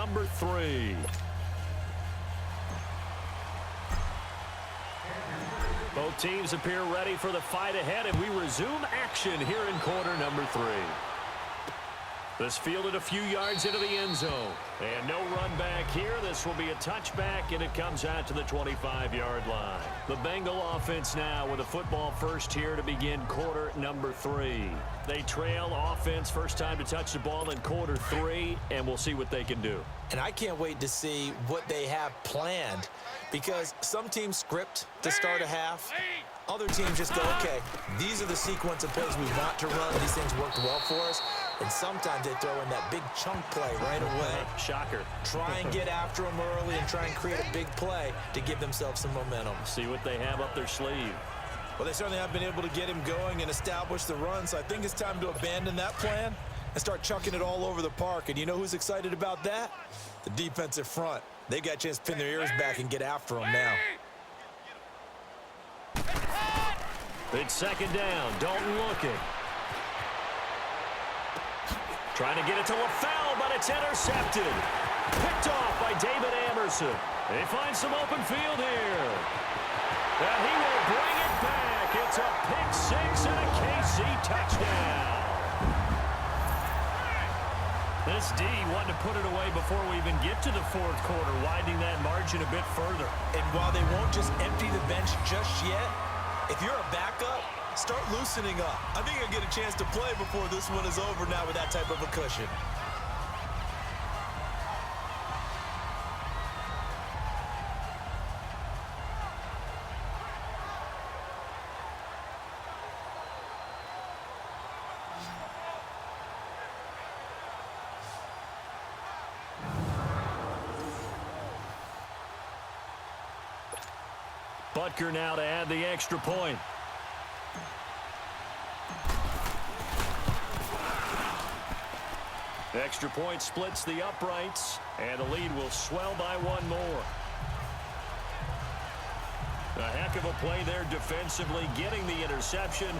number 3. Both teams appear ready for the fight ahead, and we resume action here in quarter number 3. This fielded a few yards into the end zone. And no run back here. This will be a touchback, and it comes out to the 25-yard line. The Bengal offense now with a football first here to begin quarter number 3. They trail offense first time to touch the ball in quarter 3, and we'll see what they can do. And I can't wait to see what they have planned, because some teams script to start a half. Other teams just go, okay, these are the sequence of plays we want to run. These things worked well for us. And sometimes they throw in that big chunk play right away. Shocker. Try and get after them early and try and create a big play to give themselves some momentum. See what they have up their sleeve. Well, they certainly have been able to get him going and establish the run, so I think it's time to abandon that plan and start chucking it all over the park. And you know who's excited about that? The defensive front. They got a chance to pin their ears back and get after him now. It's second down. Dalton looking. Trying to get it to LaFell, but it's intercepted. Picked off by David Amerson. They find some open field here. And he will bring it back. It's a pick 6 and a KC touchdown. This D wanted to put it away before we even get to the fourth quarter, widening that margin a bit further. And while they won't just empty the bench just yet, if you're a backup, start loosening up. I think you'll get a chance to play before this one is over now with that type of a cushion. Butker now to add the extra point. Extra point splits the uprights, and the lead will swell by one more. A heck of a play there defensively, getting the interception,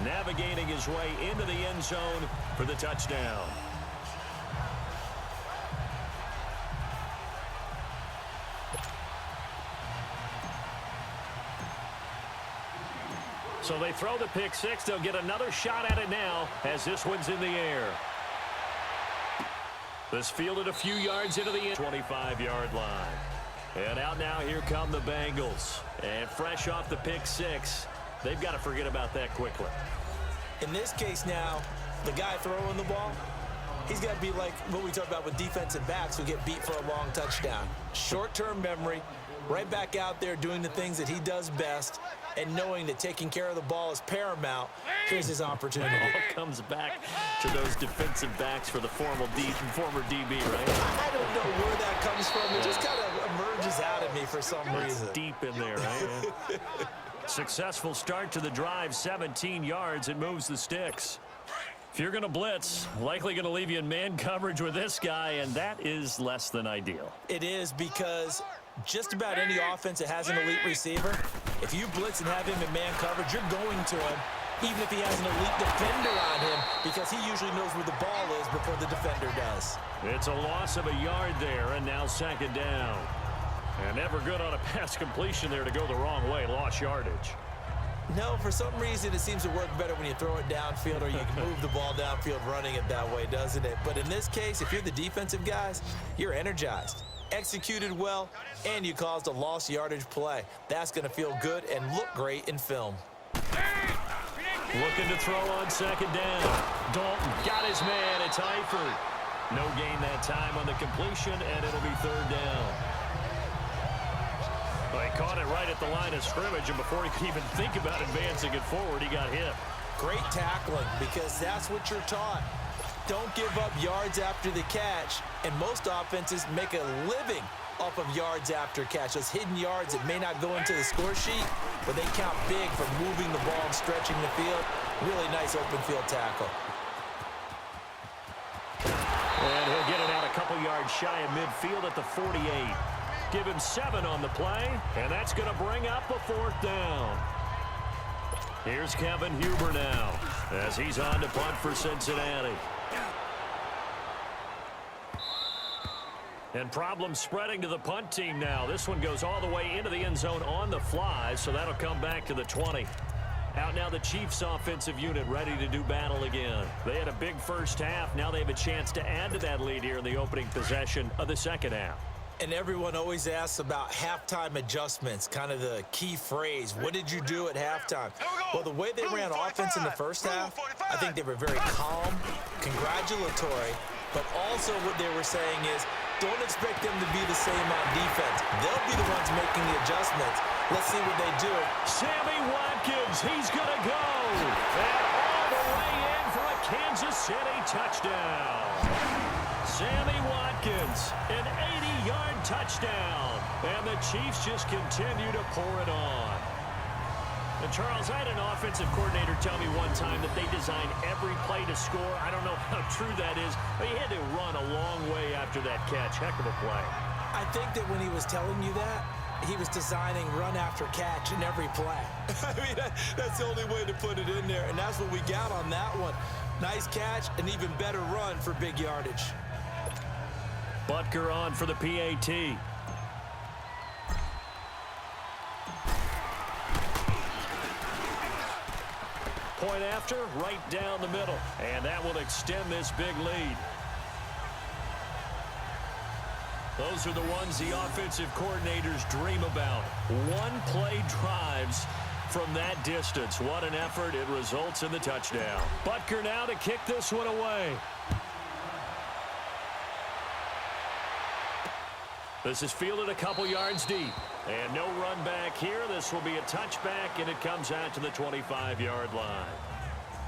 navigating his way into the end zone for the touchdown. So they throw the pick 6. They'll get another shot at it now as this one's in the air. This fielded a few yards into the 25-yard line. And out now, here come the Bengals. And fresh off the pick 6, they've got to forget about that quickly. In this case now, the guy throwing the ball, he's got to be like what we talk about with defensive backs who get beat for a long touchdown. Short-term memory, right back out there doing the things that he does best, and knowing that taking care of the ball is paramount. Here's his opportunity. It all comes back to those defensive backs for the former DB, right? I don't know where that comes from. It just kind of emerges out of me for some reason. It's deep in there, right? Successful start to the drive, 17 yards. It moves the sticks. If you're going to blitz, likely going to leave you in man coverage with this guy, and that is less than ideal. It is, because just about any offense that has an elite receiver, if you blitz and have him in man coverage, you're going to him, even if he has an elite defender on him, because he usually knows where the ball is before the defender does. It's a loss of a yard there, and now second down. And never good on a pass completion there to go the wrong way. Lost yardage. No, for some reason it seems to work better when you throw it downfield, or you can move the ball downfield running it that way, doesn't it? But in this case, if you're the defensive guys, you're energized, executed well, and you caused a lost yardage play. That's going to feel good and look great in film. Looking to throw on second down. Dalton got his man. It's Eifert. No gain that time on the completion, and it'll be third down. Well, he caught it right at the line of scrimmage, and before he could even think about advancing it forward, he got hit. Great tackling, because that's what you're taught. Don't give up yards after the catch, and most offenses make a living off of yards after catch. Those hidden yards that may not go into the score sheet, but they count big for moving the ball and stretching the field. Really nice open field tackle. And he'll get it out a couple yards shy of midfield at the 48. Give him 7 on the play, and that's going to bring up a fourth down. Here's Kevin Huber now as he's on to punt for Cincinnati. And problems spreading to the punt team now. This one goes all the way into the end zone on the fly, so that'll come back to the 20. Out now the Chiefs offensive unit ready to do battle again. They had a big first half. Now they have a chance to add to that lead here in the opening possession of the second half. And everyone always asks about halftime adjustments, kind of the key phrase. What did you do at halftime? Well, the way they ran offense in the first half, I think they were very calm, congratulatory, but also what they were saying is, don't expect them to be the same on defense. They'll be the ones making the adjustments. Let's see what they do. Sammy Watkins, he's going to go. And all the way in for a Kansas City touchdown. Sammy Watkins, an 80-yard touchdown. And the Chiefs just continue to pour it on. And Charles, I had an offensive coordinator tell me one time that they design every play to score. I don't know how true that is, but he had to run a long way after that catch. Heck of a play. I think that when he was telling you that, he was designing run after catch in every play. I mean, that's the only way to put it in there, and that's what we got on that one. Nice catch, an even better run for big yardage. Butker on for the PAT. Point after, right down the middle. And that will extend this big lead. Those are the ones the offensive coordinators dream about. One-play drives from that distance. What an effort. It results in the touchdown. Butker now to kick this one away. This is fielded a couple yards deep. And no run back here. This will be a touchback, and it comes out to the 25-yard line.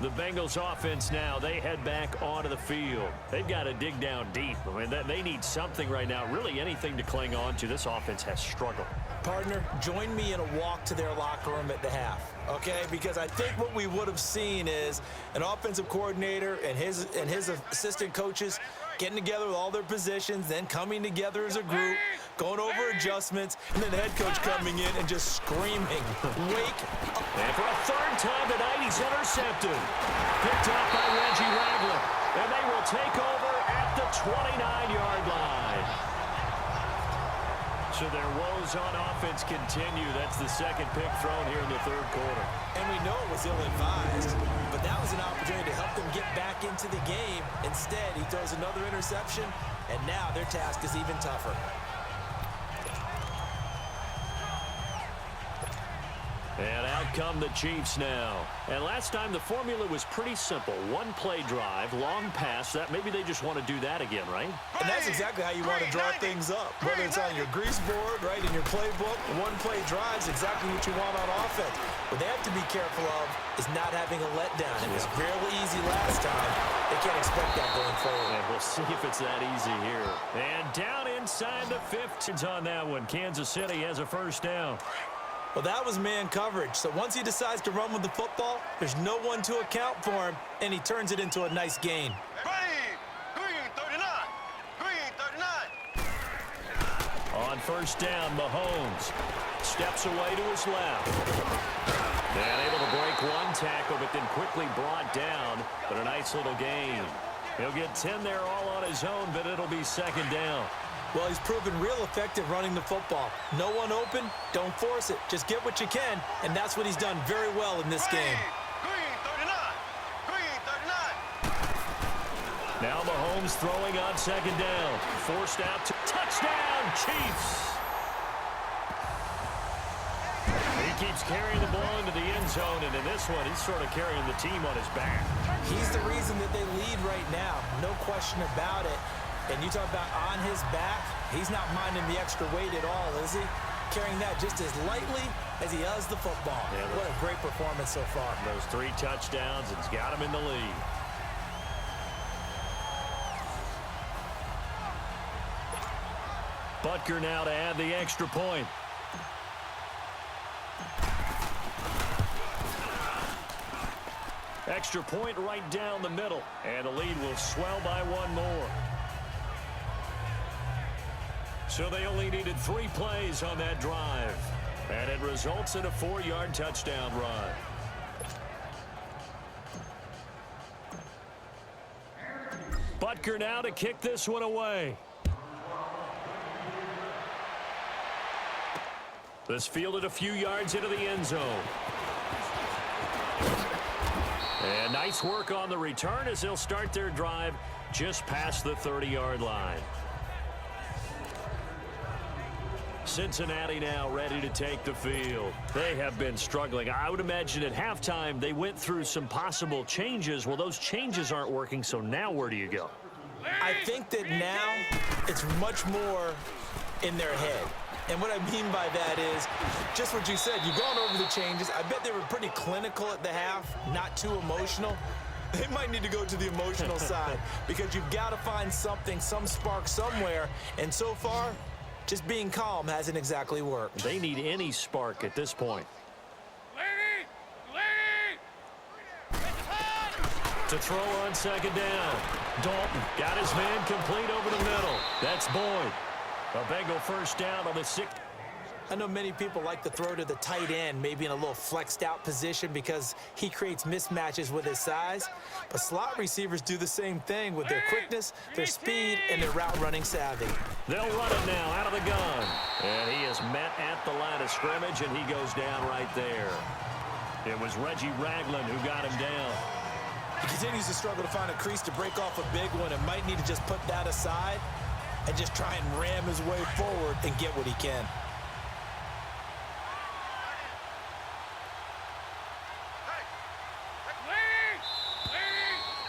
The Bengals offense now, they head back onto the field. They've got to dig down deep. I mean, they need something right now, really anything to cling on to. This offense has struggled. Partner, join me in a walk to their locker room at the half, okay? Because I think what we would have seen is an offensive coordinator and his assistant coaches getting together with all their positions, then coming together as a group, going over adjustments, and then the head coach coming in and just screaming, wake up. And for a third time tonight, he's intercepted. Picked up by Reggie Ragland. And they will take over at the 29-yard line. So their woes on offense continue. That's the second pick thrown here in the third quarter. And we know it was ill-advised, but that was an opportunity to help them get back into the game. Instead, he throws another interception, and now their task is even tougher. And out come the Chiefs now. And last time the formula was pretty simple. One play drive, long pass. That maybe they just want to do that again, right? And that's exactly how you want to draw things up. Whether it's on your grease board, right, in your playbook, one play drive is exactly what you want on offense. What they have to be careful of is not having a letdown. It was fairly easy last time. They can't expect that going forward. And we'll see if it's that easy here. And down inside the 15s on that one. Kansas City has a first down. Well, that was man coverage. So once he decides to run with the football, there's no one to account for him, and he turns it into a nice gain. On first down, Mahomes steps away to his left. And able to break one tackle, but then quickly brought down. But a nice little gain. He'll get 10 there all on his own, but it'll be second down. Well, he's proven real effective running the football. No one open, don't force it. Just get what you can, and that's what he's done very well in this game. Now Mahomes throwing on second down. Forced out to touchdown, Chiefs. He keeps carrying the ball into the end zone, and in this one, he's sort of carrying the team on his back. He's the reason that they lead right now, no question about it. And you talk about on his back, he's not minding the extra weight at all, is he? Carrying that just as lightly as he does the football. Yeah, what a great performance so far. Those 3 touchdowns, it's got him in the lead. Butker now to add the extra point. Extra point right down the middle. And the lead will swell by one more. So they only needed 3 plays on that drive. And it results in a 4-yard touchdown run. Butker now to kick this one away. This fielded a few yards into the end zone. And nice work on the return as they'll start their drive just past the 30-yard line. Cincinnati now ready to take the field. They have been struggling. I would imagine at halftime they went through some possible changes. Well, those changes aren't working, so now where do you go? I think that now it's much more in their head. And what I mean by that is just what you said. You've gone over the changes. I bet they were pretty clinical at the half, not too emotional. They might need to go to the emotional side because you've got to find something, some spark somewhere. And so far, just being calm hasn't exactly worked. They need any spark at this point. To throw on second down. Dalton got his man complete over the middle. That's Boyd. A Bengal first down on the 6th. I know many people like to throw to the tight end, maybe in a little flexed out position because he creates mismatches with his size. But slot receivers do the same thing with their quickness, their speed, and their route running savvy. They'll run it now out of the gun. And he is met at the line of scrimmage, and he goes down right there. It was Reggie Ragland who got him down. He continues to struggle to find a crease to break off a big one and might need to just put that aside and just try and ram his way forward and get what he can.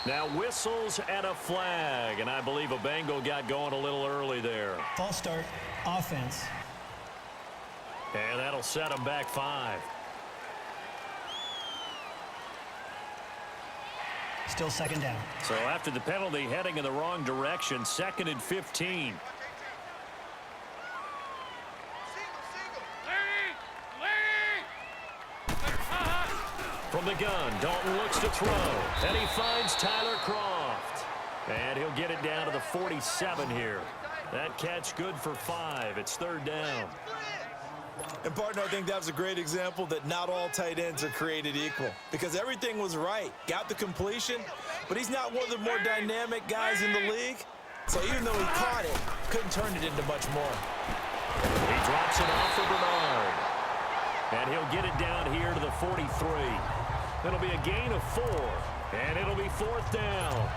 Now whistles and a flag, and I believe a Bengal got going a little early there. False start, offense. And that'll set them back 5. Still second down. So after the penalty, heading in the wrong direction, 2nd and 15. From the gun, Dalton looks to throw, and he finds Tyler Croft. And he'll get it down to the 47 here. That catch good for 5. It's 3rd down. And, partner, I think that was a great example that not all tight ends are created equal because everything was right. Got the completion, but he's not one of the more dynamic guys in the league. So even though he caught it, couldn't turn it into much more. He drops it off for Bernard. And he'll get it down here to the 43. It'll be a gain of 4, and it'll be 4th down.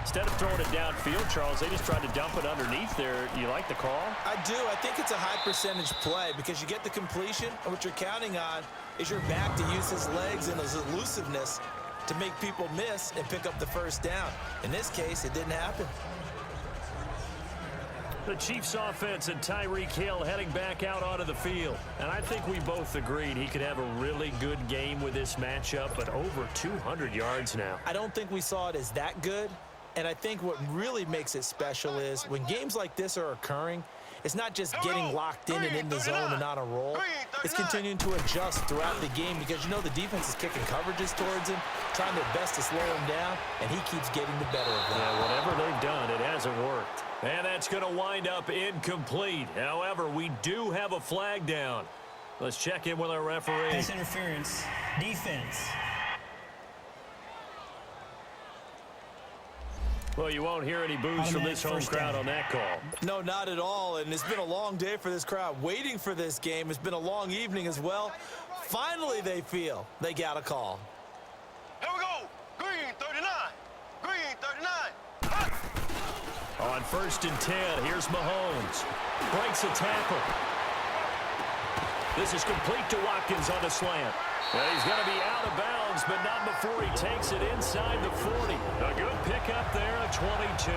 Instead of throwing it downfield, Charles, they just tried to dump it underneath there. You like the call? I do. I think it's a high percentage play because you get the completion, and what you're counting on is your back to use his legs and his elusiveness to make people miss and pick up the first down. In this case, it didn't happen. The Chiefs offense and Tyreek Hill heading back out onto the field. And I think we both agreed he could have a really good game with this matchup, but over 200 yards now. I don't think we saw it as that good. And I think what really makes it special is when games like this are occurring, it's not just getting locked in and in the zone and on a roll. It's continuing to adjust throughout the game because, you know, the defense is kicking coverages towards him, trying their best to slow him down, and he keeps getting the better of that. Yeah, whatever they've done, it hasn't worked. And that's going to wind up incomplete. However, we do have a flag down. Let's check in with our referee. Pass interference, defense. Well, you won't hear any boos from this home crowd on that call. No, not at all, and it's been a long day for this crowd. Waiting for this game. It's been a long evening as well. Finally, they feel they got a call. Here we go. Green 39. Green 39. On 1st and 10, here's Mahomes. Breaks a tackle. This is complete to Watkins on the slant. Well, he's going to be out of bounds, but not before he takes it inside the 40. A good pickup there at 22.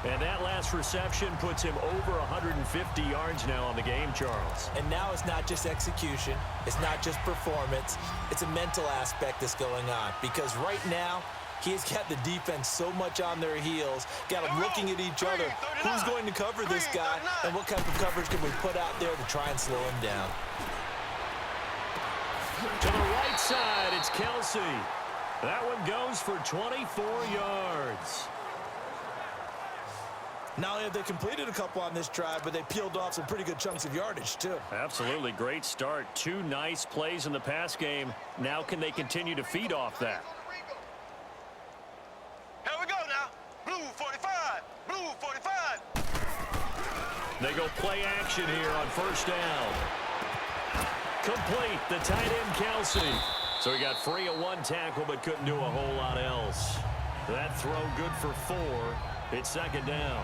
And that last reception puts him over 150 yards now on the game, Charles. And now it's not just execution. It's not just performance. It's a mental aspect that's going on because right now, he's got the defense so much on their heels, got them looking at each other. Who's going to cover this guy, and what type of coverage can we put out there to try and slow him down? To the right side, it's Kelsey. That one goes for 24 yards. Not only have they completed a couple on this drive, but they peeled off some pretty good chunks of yardage, too. Absolutely great start. 2 nice plays in the pass game. Now can they continue to feed off that? Here we go now. Blue 45. Blue 45. They go play action here on first down. Complete, the tight end Kelsey. So he got free of one tackle but couldn't do a whole lot else. That throw good for 4. It's second down.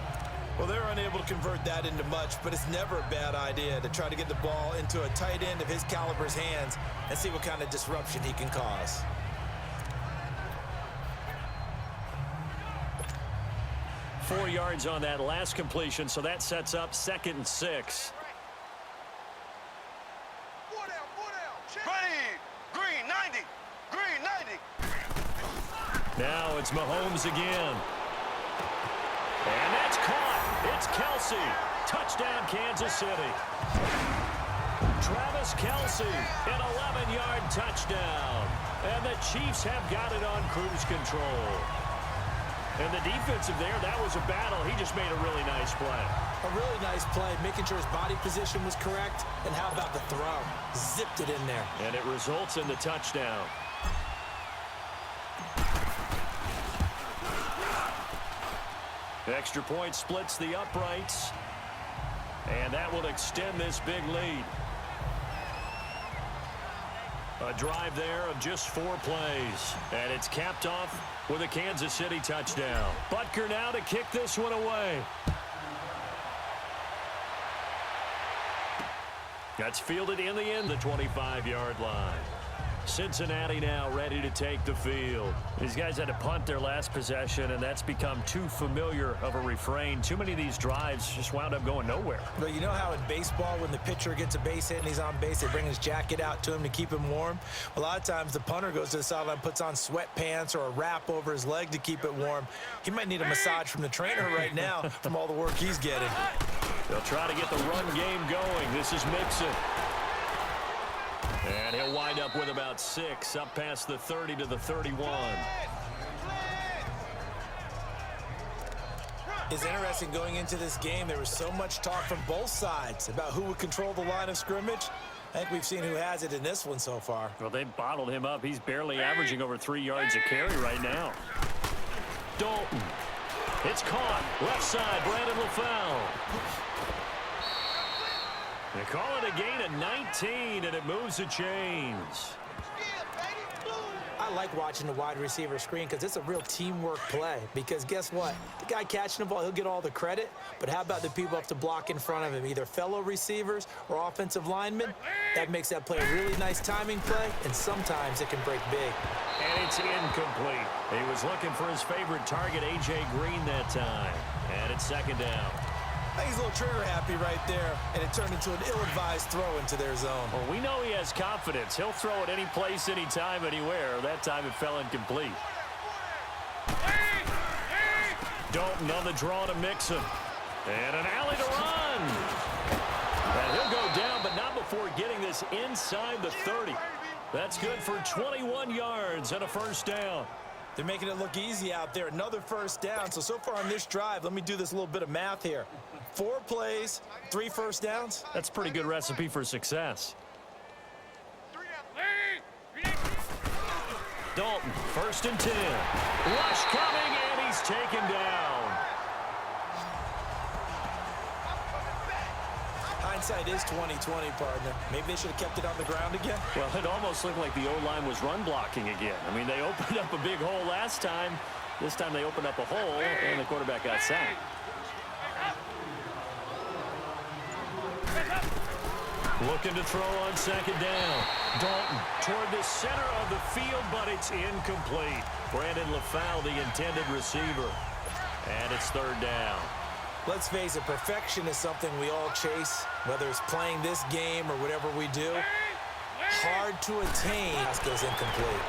Well, they're unable to convert that into much, but it's never a bad idea to try to get the ball into a tight end of his caliber's hands and see what kind of disruption he can cause. Four yards on that last completion, so that sets up 2nd and 6. Ready. Green 90. Green 90. Now it's Mahomes again. And that's caught. It's Kelsey. Touchdown, Kansas City. Travis Kelsey, an 11-yard touchdown. And the Chiefs have got it on cruise control. And the defensive there, that was a battle. He just made a really nice play. A really nice play, making sure his body position was correct. And how about the throw? Zipped it in there. And it results in the touchdown. The extra point splits the uprights. And that will extend this big lead. A drive there of just 4 plays. And it's capped off with a Kansas City touchdown. Butker now to kick this one away. That's fielded in the end, the 25-yard line. Cincinnati now ready to take the field. These guys had to punt their last possession, and that's become too familiar of a refrain. Too many of these drives just wound up going nowhere. But you know how in baseball, when the pitcher gets a base hit and he's on base, they bring his jacket out to him to keep him warm? A lot of times the punter goes to the sideline, puts on sweatpants or a wrap over his leg to keep it warm. He might need a massage from the trainer right now from all the work he's getting. They'll try to get the run game going. This is Mixon. And he'll wind up with about 6, up past the 30 to the 31. It's interesting going into this game. There was so much talk from both sides about who would control the line of scrimmage. I think we've seen who has it in this one so far. Well, they bottled him up. He's barely averaging over 3 yards a carry right now. Dalton. It's caught. Left side, Brandon LaFell. They call it a gain of 19, and it moves the chains. I like watching the wide receiver screen because it's a real teamwork play. Because guess what? The guy catching the ball, he'll get all the credit. But how about the people have to block in front of him, either fellow receivers or offensive linemen? That makes that play a really nice timing play, and sometimes it can break big. And it's incomplete. He was looking for his favorite target, A.J. Green, that time. And it's second down. I think he's a little trigger happy right there, and it turned into an ill-advised throw into their zone. Well, we know he has confidence. He'll throw it any place, anytime, anywhere. That time it fell incomplete. Dalton on the draw to Mixon. And an alley to run. And he'll go down, but not before getting this inside the 30. That's good for 21 yards and a first down. They're making it look easy out there. Another first down. So far on this drive, let me do this little bit of math here. 4 plays, 3 first downs. That's a pretty good recipe for success. Dalton, 1st and 10. Rush coming, and he's taken down. Hindsight is 20/20, partner. Maybe they should have kept it on the ground again. Well, it almost looked like the O-line was run blocking again. I mean, they opened up a big hole last time. This time they opened up a hole, and the quarterback got sacked. Looking to throw on second down. Dalton toward the center of the field, but it's incomplete. Brandon LaFell, the intended receiver. And it's 3rd down. Let's face it, perfection is something we all chase, whether it's playing this game or whatever we do. Hard to attain. Pass goes incomplete.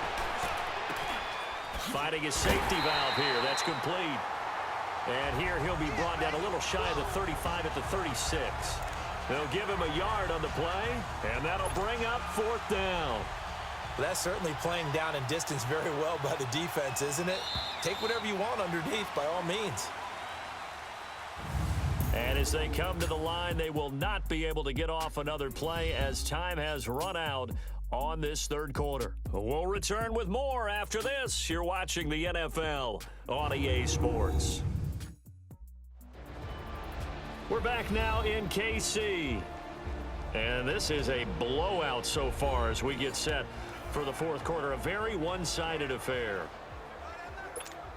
Finding his safety valve here. That's complete. And here he'll be brought down a little shy of the 35 at the 36. They'll give him a yard on the play, and that'll bring up 4th down. Well, that's certainly playing down in distance very well by the defense, isn't it? Take whatever you want underneath, by all means. And as they come to the line, they will not be able to get off another play as time has run out on this 3rd quarter. We'll return with more after this. You're watching the NFL on EA Sports. We're back now in KC. And this is a blowout so far as we get set for the fourth quarter. A very one-sided affair.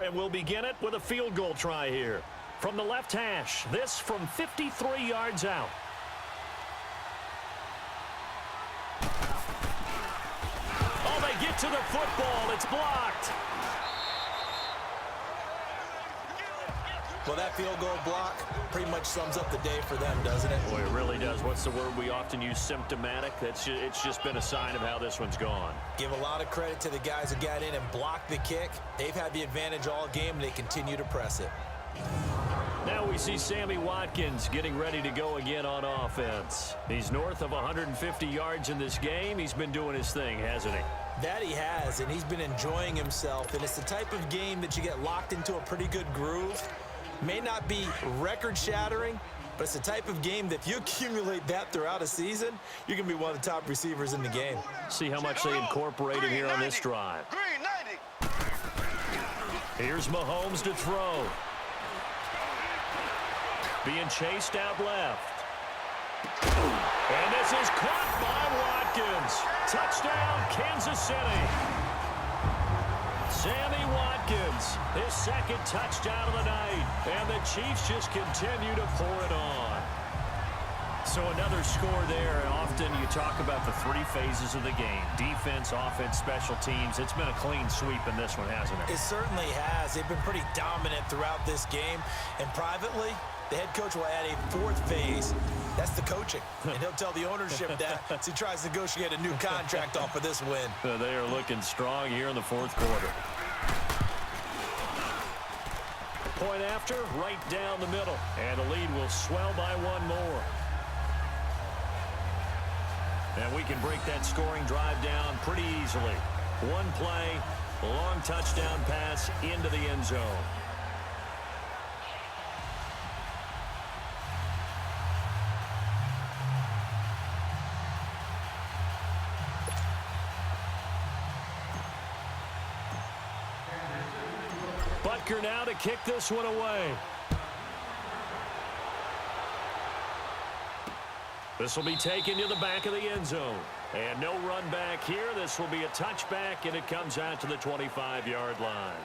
And we'll begin it with a field goal try here. From the left hash, this from 53 yards out. Oh, they get to the football. It's blocked. Well, that field goal block pretty much sums up the day for them, doesn't it? Boy, it really does. What's the word we often use? Symptomatic. It's just been a sign of how this one's gone. Give a lot of credit to the guys who got in and blocked the kick. They've had the advantage all game, and they continue to press it. Now we see Sammy Watkins getting ready to go again on offense. He's north of 150 yards in this game. He's been doing his thing, hasn't he? That he has, and he's been enjoying himself. And it's the type of game that you get locked into a pretty good groove. May not be record-shattering, but it's the type of game that if you accumulate that throughout a season, you're going to be one of the top receivers in the game. See how much they incorporated here on this drive. Green 90. Here's Mahomes to throw. Being chased out left. And this is caught by Watkins. Touchdown, Kansas City. Sammy Watkins, his second touchdown of the night. And the Chiefs just continue to pour it on. So another score there. And often you talk about the three phases of the game. Defense, offense, special teams. It's been a clean sweep in this one, hasn't it? It certainly has. They've been pretty dominant throughout this game. And privately, the head coach will add a fourth phase. That's the coaching. And he'll tell the ownership that as he tries to negotiate a new contract off of this win. They are looking strong here in the fourth quarter. Point after, right down the middle. And the lead will swell by one more. And we can break that scoring drive down pretty easily. One play, long touchdown pass into the end zone. Butker now to kick this one away. This will be taken to the back of the end zone. And no run back here. This will be a touchback, and it comes out to the 25-yard line.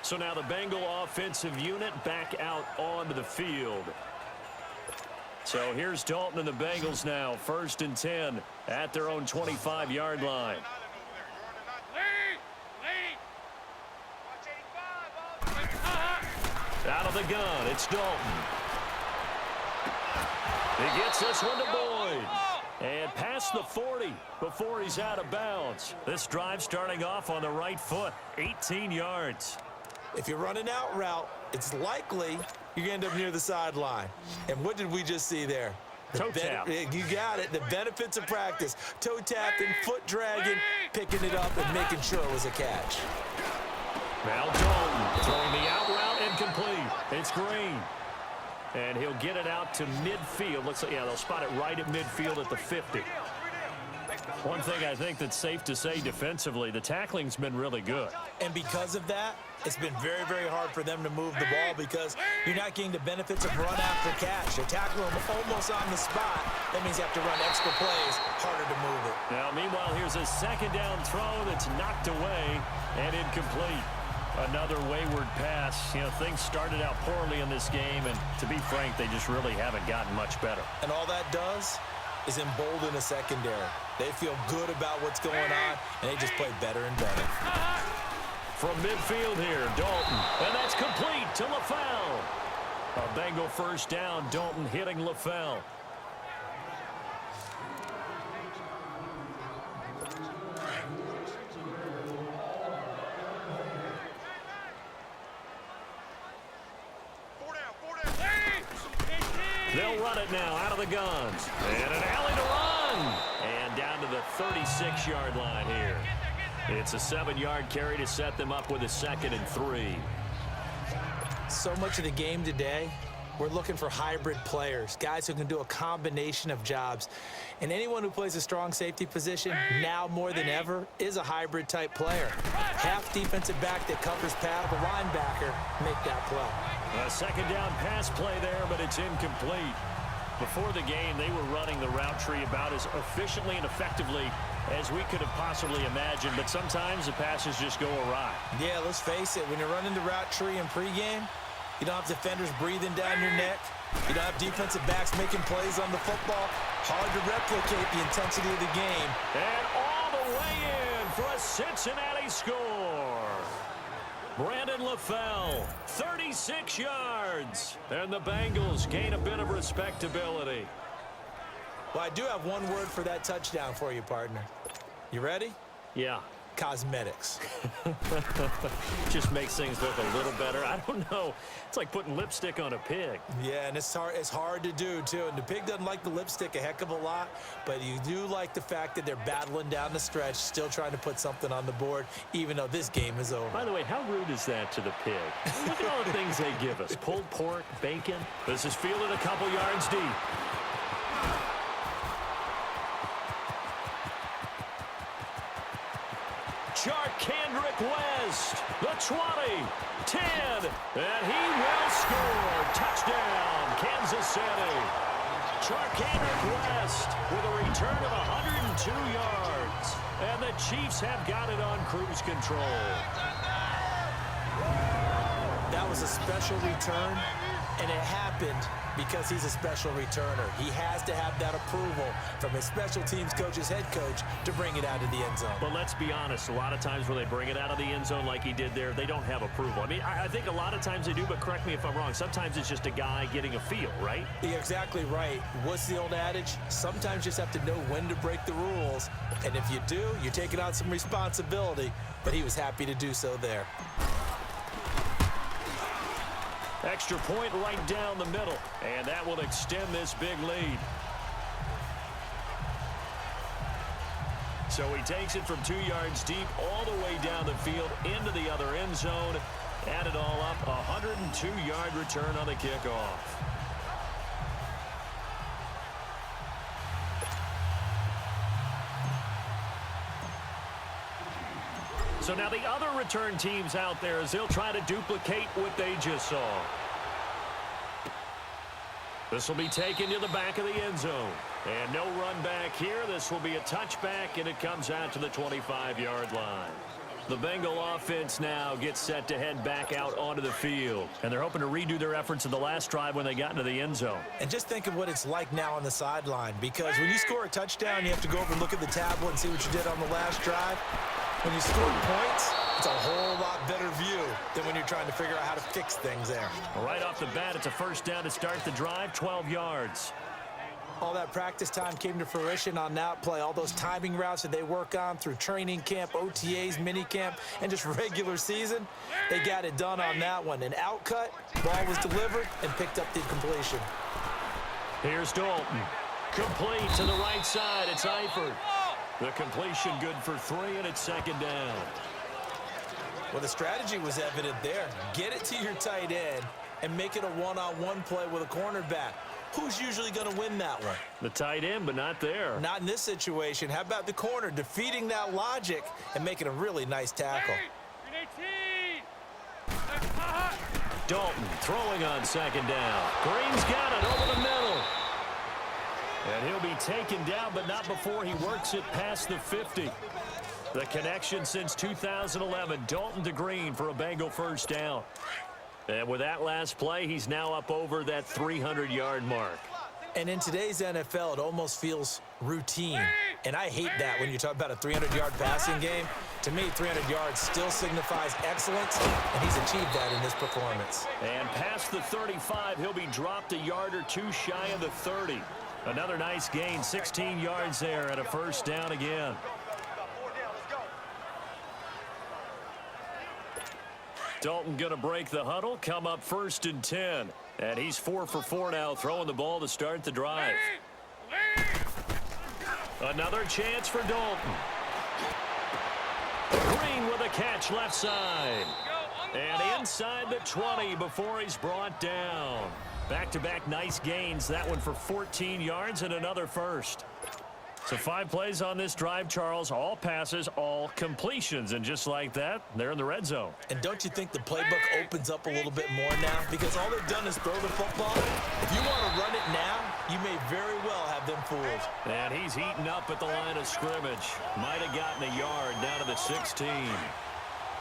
So now the Bengal offensive unit back out onto the field. So here's Dalton and the Bengals now. 1st and 10 at their own 25-yard line. Out of the gun, it's Dalton. He gets this one to Boyd. And past the 40 before he's out of bounds. This drive starting off on the right foot, 18 yards. If you run an out route, it's likely you're going to end up near the sideline. And what did we just see there? Toe tap. You got it. The benefits of practice. Toe tapping, foot dragging, picking it up, and making sure it was a catch. Now Dalton throwing the out route incomplete. It's Green. And he'll get it out to midfield. Looks like, yeah, they'll spot it right at midfield at the 50. One thing I think that's safe to say defensively, the tackling's been really good. And because of that, it's been very, very hard for them to move the ball because you're not getting the benefits of run after catch. You tackle them almost on the spot. That means you have to run extra plays, harder to move it. Now, meanwhile, here's a second down throw that's knocked away and incomplete. Another wayward pass. You know, things started out poorly in this game, and to be frank, they just really haven't gotten much better. And all that does is embolden a secondary. They feel good about what's going on, and they just play better and better. From midfield here, Dalton. And that's complete to LaFell. A Bengal first down, Dalton hitting LaFell. They'll run it now out of the guns. And an alley to run. And down to the 36-yard line here. It's a 7-yard carry to set them up with a 2nd and 3. So much of the game today, we're looking for hybrid players, guys who can do a combination of jobs. And anyone who plays a strong safety position, now more than ever, is a hybrid type player. Half defensive back that covers pad, the linebacker, make that play. A second down pass play there, but it's incomplete. Before the game, they were running the route tree about as efficiently and effectively as we could have possibly imagined, but sometimes the passes just go awry. Yeah, let's face it, when you're running the route tree in pregame, you don't have defenders breathing down your neck. You don't have defensive backs making plays on the football. Hard to replicate the intensity of the game. And all the way in for a Cincinnati score. Brandon LaFell, 36 yards. And the Bengals gain a bit of respectability. Well, I do have one word for that touchdown for you, partner. You ready? Yeah. Cosmetics. Just makes things look a little better. I don't know. It's like putting lipstick on a pig. Yeah, and it's hard to do, too. And the pig doesn't like the lipstick a heck of a lot, but you do like the fact that they're battling down the stretch, still trying to put something on the board, even though this game is over. By the way, how rude is that to the pig? Look at all the things they give us. Pulled pork, bacon. This is fielded a couple yards deep. Kendrick West, the 20, 10, and he will score. Touchdown, Kansas City. Kendrick West with a return of 102 yards. And the Chiefs have got it on cruise control. That was a special return, and it happened because he's a special returner. He has to have that approval from his special teams coach's head coach to bring it out of the end zone. But let's be honest, a lot of times when they bring it out of the end zone like he did there, they don't have approval. I mean, I think a lot of times they do, but correct me if I'm wrong. Sometimes it's just a guy getting a feel, right? You're exactly right. What's the old adage? Sometimes you just have to know when to break the rules. And if you do, you're taking on some responsibility. But he was happy to do so there. Extra point right down the middle, and that will extend this big lead. So he takes it from 2 yards deep all the way down the field into the other end zone. Add it all up, a 102-yard return on the kickoff. So now the other return teams out there as they'll try to duplicate what they just saw. This will be taken to the back of the end zone. And no run back here. This will be a touchback, and it comes out to the 25-yard line. The Bengal offense now gets set to head back out onto the field. And they're hoping to redo their efforts of the last drive when they got into the end zone. And just think of what it's like now on the sideline, because when you score a touchdown, you have to go over and look at the tablet and see what you did on the last drive. When you score points, it's a whole lot better view than when you're trying to figure out how to fix things there. Right off the bat, it's a first down to start the drive, 12 yards. All that practice time came to fruition on that play. All those timing routes that they work on through training camp, OTAs, minicamp, and just regular season, they got it done on that one. An outcut, ball was delivered, and picked up the completion. Here's Dalton. Complete to the right side. It's Eifert. The completion good for 3, and it's second down. Well, the strategy was evident there. Get it to your tight end and make it a one-on-one play with a cornerback. Who's usually going to win that one? The tight end, but not there. Not in this situation. How about the corner defeating that logic and making a really nice tackle? Dalton throwing on second down. Green's got it over the middle. And he'll be taken down, but not before he works it past the 50. The connection since 2011, Dalton to Green for a Bengal first down. And with that last play, he's now up over that 300-yard mark. And in today's NFL, it almost feels routine. And I hate that when you talk about a 300-yard passing game. To me, 300 yards still signifies excellence, and he's achieved that in this performance. And past the 35, he'll be dropped a yard or two shy of the 30. Another nice gain, 16 yards there and a first down again. Dalton going to break the huddle, come up 1st and 10. And he's 4 for 4 now, throwing the ball to start the drive. Another chance for Dalton. Green with a catch left side. And inside the 20 before he's brought down. Back-to-back nice gains. That one for 14 yards and another first. So 5 plays on this drive, Charles. All passes, all completions. And just like that, they're in the red zone. And don't you think the playbook opens up a little bit more now? Because all they've done is throw the football. If you want to run it now, you may have them fooled. And he's heating up at the line of scrimmage. Might have gotten a yard down to the 16.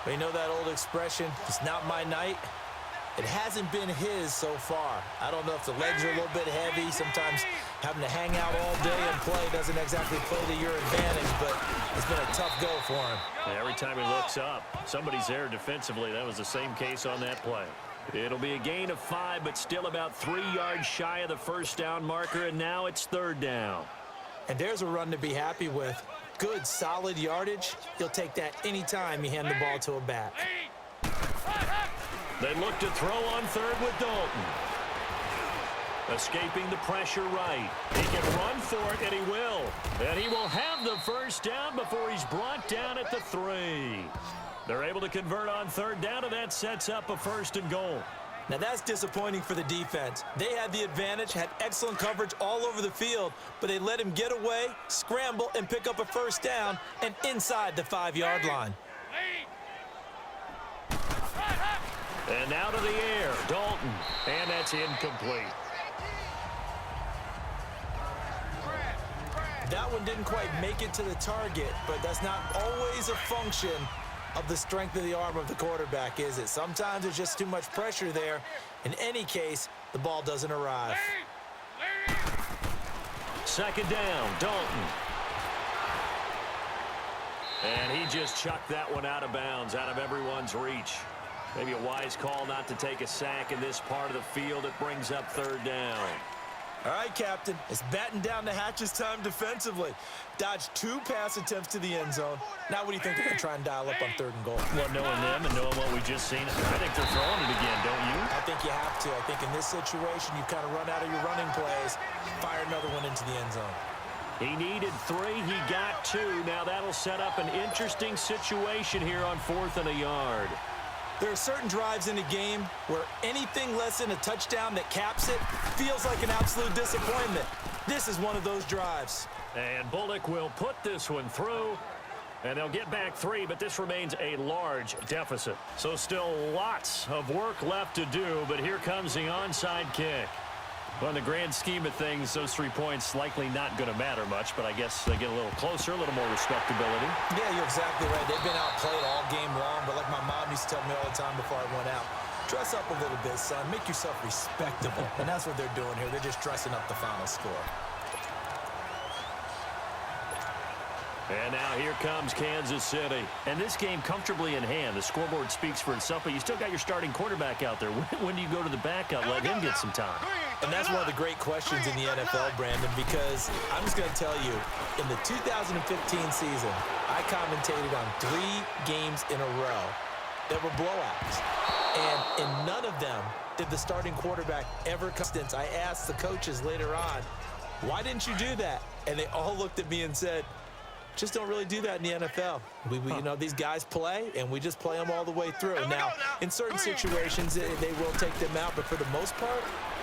You know that old expression, it's not my night? It hasn't been his so far. I don't know if the legs are a little bit heavy. Sometimes having to hang out all day and play doesn't exactly play to your advantage, but it's been a tough go for him. Every time he looks up, somebody's there defensively. That was the same case on that play. It'll be a gain of 5, but still about 3 yards shy of the first down marker, and now it's 3rd down. And there's a run to be happy with. Good, solid yardage. He'll take that anytime you hand the ball to a back. They look to throw on 3rd with Dalton. Escaping the pressure right. He can run for it, and he will. And he will have the first down before he's brought down at the 3. They're able to convert on 3rd down, and that sets up a 1st and goal. Now that's disappointing for the defense. They had the advantage, had excellent coverage all over the field, but they let him get away, scramble, and pick up a 1st down, and inside the 5-yard line. And now to the air, Dalton, and that's incomplete. That one didn't quite make it to the target, but that's not always a function of the strength of the arm of the quarterback, is it? Sometimes there's just too much pressure there. In any case, the ball doesn't arrive. 2nd down, Dalton. And he just chucked that one out of bounds, out of everyone's reach. Maybe a wise call not to take a sack in this part of the field. It brings up 3rd down. All right, Captain, it's batten down the hatches time defensively. Dodged 2 pass attempts to the end zone. Now what do you think they're going to try and dial up on 3rd and goal? Well, knowing them and knowing what we just seen, I think they're throwing it again, don't you? I think you have to. I think in this situation, you kind of run out of your running plays, fire another one into the end zone. He needed 3. He got 2. Now that'll set up an interesting situation here on 4th and a yard. There are certain drives in a game where anything less than a touchdown that caps it feels like an absolute disappointment. This is one of those drives. And Bullock will put this one through, and they'll get back 3, but this remains a large deficit. So still lots of work left to do, but here comes the onside kick. Well, in the grand scheme of things, those 3 points likely not going to matter much, but I guess they get a little closer, a little more respectability. Yeah, you're exactly right. They've been outplayed all game long, but like my mom used to tell me all the time before I went out, dress up a little bit, son. Make yourself respectable. And that's what they're doing here. They're just dressing up the final score. And now here comes Kansas City. And this game comfortably in hand. The scoreboard speaks for itself, but you still got your starting quarterback out there. When do you go to the backup? Let him get some time. And that's one of the great questions in the NFL, Brandon, because I'm just going to tell you, in the 2015 season, I commentated on 3 games in a row that were blowouts. And in none of them did the starting quarterback ever come. I asked the coaches later on, why didn't you do that? And they all looked at me and said, just don't really do that in the NFL. You know, these guys play, and we just play them all the way through. Now, in certain situations, they will take them out, but for the most part,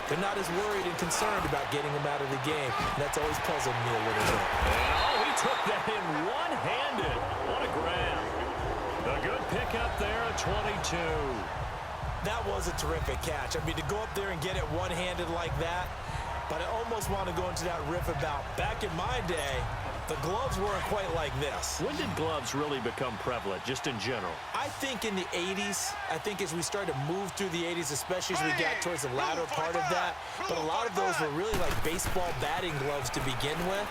they're not as worried and concerned about getting them out of the game. And that's always puzzled me a little bit. Oh, he took that in one-handed. What a grab. A good pickup there at 22. That was a terrific catch. I mean, to go up there and get it one-handed like that, but I almost want to go into that riff about back in my day, the gloves weren't quite like this. When did gloves really become prevalent, just in general? I think in the 80s. I think as we started to move through the 80s, especially as we got towards the latter part of that. But a lot of those were really like baseball batting gloves to begin with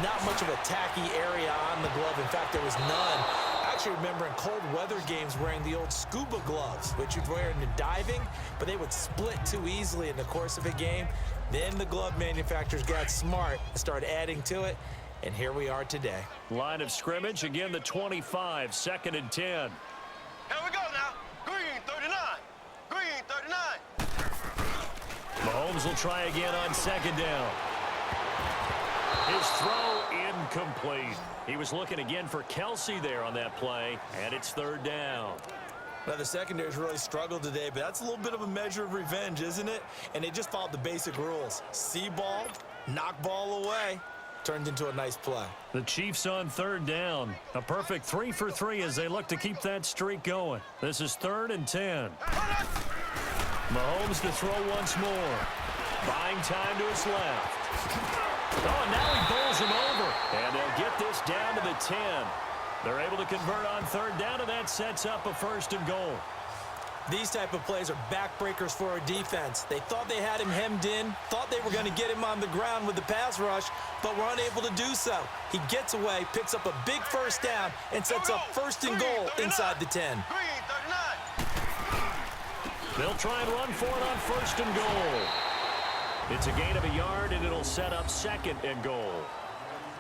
not much of a tacky area on the glove. In fact, there was none. I actually remember in cold weather games wearing the old scuba gloves, which you'd wear in the diving, but they would split too easily in the course of a game. Then the glove manufacturers got smart and started adding to it. And here we are today. Line of scrimmage, again the 25, 2nd and 10. Here we go now. Green 39. Green 39. Mahomes will try again on 2nd down. His throw incomplete. He was looking again for Kelsey there on that play, and it's 3rd down. Now, the secondary's really struggled today, but that's a little bit of a measure of revenge, isn't it? And they just followed the basic rules. See ball, knock ball away. Turned into a nice play. The Chiefs on 3rd down. A perfect 3 for 3 as they look to keep that streak going. This is 3rd and 10. Mahomes to throw once more. Buying time to his left. Oh, and now he bowls him over. And they'll get this down to the 10. They're able to convert on third down, and that sets up a first and goal. These type of plays are backbreakers for a defense. They thought they had him hemmed in, thought they were going to get him on the ground with the pass rush, but were unable to do so. He gets away, picks up a big first down, and sets up first and goal inside the 10. They'll try and run for it on first and goal. It's a gain of a yard, and it'll set up second and goal.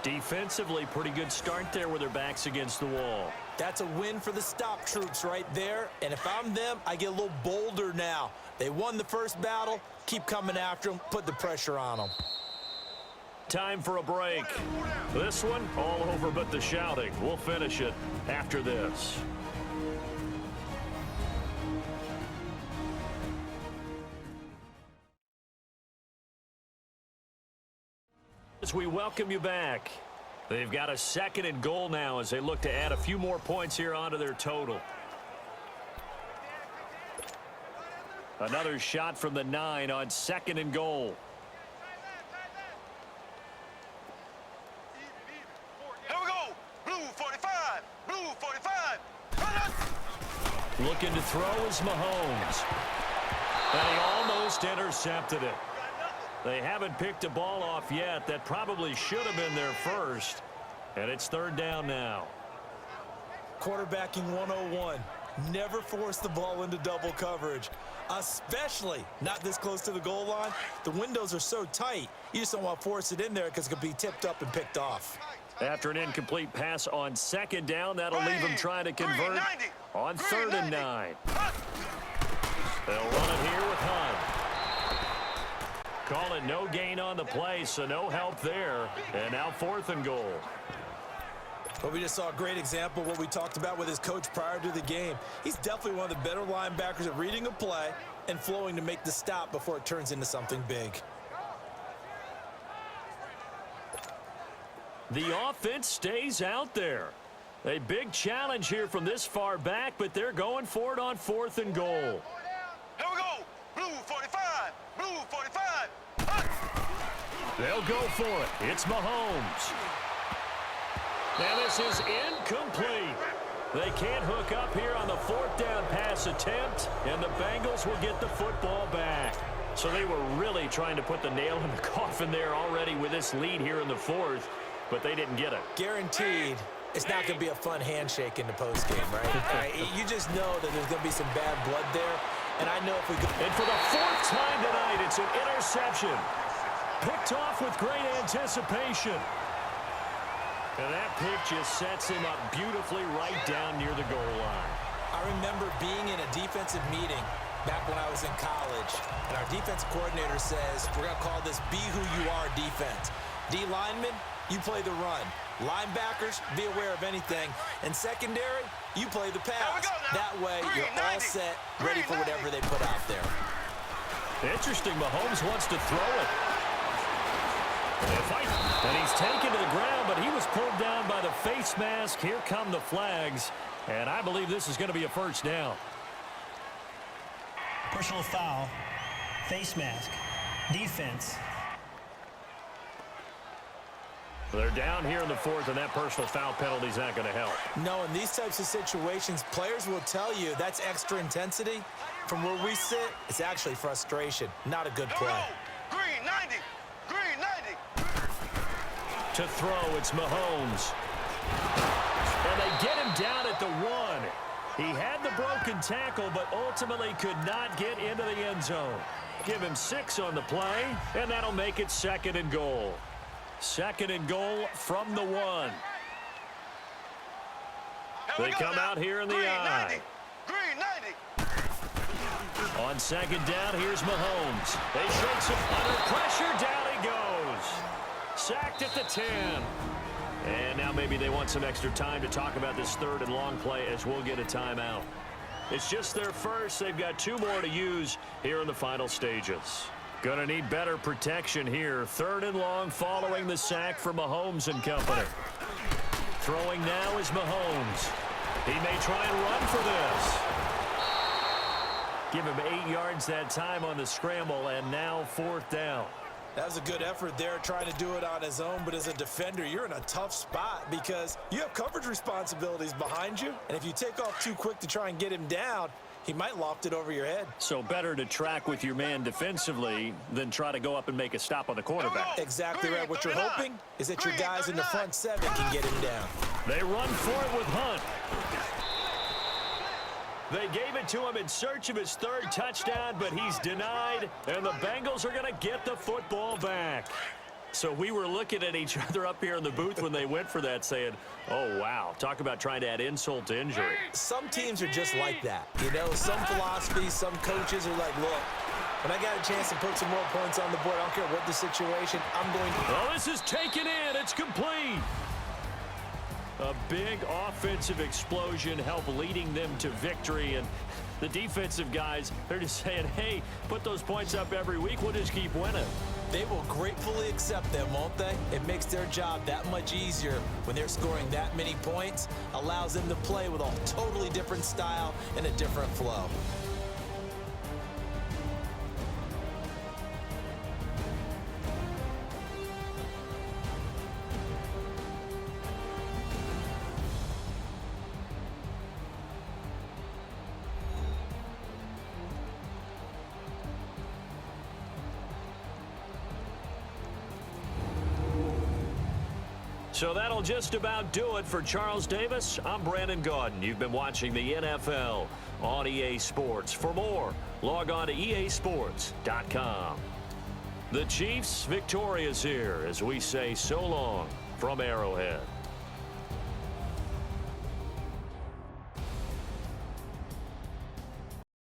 Defensively, pretty good start there with their backs against the wall. That's a win for the stop troops right there. And if I'm them, I get a little bolder now. They won the first battle. Keep coming after them. Put the pressure on them. Time for a break. This one, all over but the shouting. We'll finish it after this. As we welcome you back, they've got a second and goal now as they look to add a few more points here onto their total. Another shot from the 9 on second and goal. Here we go. Blue 45. Blue 45. Looking to throw is Mahomes. And he almost intercepted it. They haven't picked a ball off yet. That probably should have been their first. And it's third down now. Quarterbacking 101. Never force the ball into double coverage, especially not this close to the goal line. The windows are so tight, you just don't want to force it in there because it could be tipped up and picked off. After an incomplete pass on second down, that'll leave them trying to convert on third and 9. They'll run it here with Hunt. Call it no gain on the play, so no help there. And now fourth and goal. Well, we just saw a great example of what we talked about with his coach prior to the game. He's definitely one of the better linebackers at reading a play and flowing to make the stop before it turns into something big. The offense stays out there. A big challenge here from this far back, but they're going for it on fourth and goal. Here we go. Blue 45. Blue 45. They'll go for it. It's Mahomes. Now this is incomplete. They can't hook up here on the fourth down pass attempt, and the Bengals will get the football back. So they were really trying to put the nail in the coffin there already with this lead here in the fourth, but they didn't get it. Guaranteed, it's not going to be a fun handshake in the postgame, right? You just know that there's going to be some bad blood there, and I know if we could... And for the fourth time tonight, it's an interception. Picked off with great anticipation. And that pick just sets him up beautifully right down near the goal line. I remember being in a defensive meeting back when I was in college, and our defense coordinator says, we're going to call this Be Who You Are defense. D linemen, you play the run. Linebackers, be aware of anything. And secondary, you play the pass. That way, you're all set, ready for whatever they put out there. Interesting, Mahomes wants to throw it. And he's taken to the ground, but he was pulled down by the face mask. Here come the flags, and I believe this is going to be a first down. Personal foul, face mask, defense. They're down here in the fourth, and that personal foul penalty is not going to help. No, in these types of situations, players will tell you that's extra intensity. From where we sit, it's actually frustration, not a good play. Green 90. Green 90. To throw, it's Mahomes. And they get him down at the 1. He had the broken tackle, but ultimately could not get into the end zone. Give him 6 on the play, and that'll make it second and goal. Second and goal from the 1. They come out here in the eye. Green 90. On second down, here's Mahomes. They shakes him under pressure. Down he goes. Sacked at the 10. And now maybe they want some extra time to talk about this third and long play as we'll get a timeout. It's just their first. They've got 2 more to use here in the final stages. Gonna need better protection here. Third and long following the sack for Mahomes and company. Throwing now is Mahomes. He may try and run for this. Give him 8 yards that time on the scramble, and now fourth down. That was a good effort there, trying to do it on his own, but as a defender, you're in a tough spot because you have coverage responsibilities behind you, and if you take off too quick to try and get him down, he might loft it over your head. So better to track with your man defensively than try to go up and make a stop on the quarterback. Exactly right. What you're hoping is that your guys in the front seven can get him down. They run for it with Hunt. They gave it to him in search of his third touchdown, but he's denied, and the Bengals are going to get the football back. So we were looking at each other up here in the booth when they went for that, saying, oh, wow, talk about trying to add insult to injury. Some teams are just like that. You know, some philosophies, some coaches are like, look, when I got a chance to put some more points on the board, I don't care what the situation, I'm going to... Oh, this is taken in. It's complete. A big offensive explosion helped leading them to victory, and the defensive guys, they're just saying, hey, put those points up every week. We'll just keep winning. They will gratefully accept them, won't they? It makes their job that much easier when they're scoring that many points, allows them to play with a totally different style and a different flow. So that'll just about do it for Charles Davis. I'm Brandon Gaudin. You've been watching the NFL on EA Sports. For more, log on to easports.com. The Chiefs victorious here as we say so long from Arrowhead.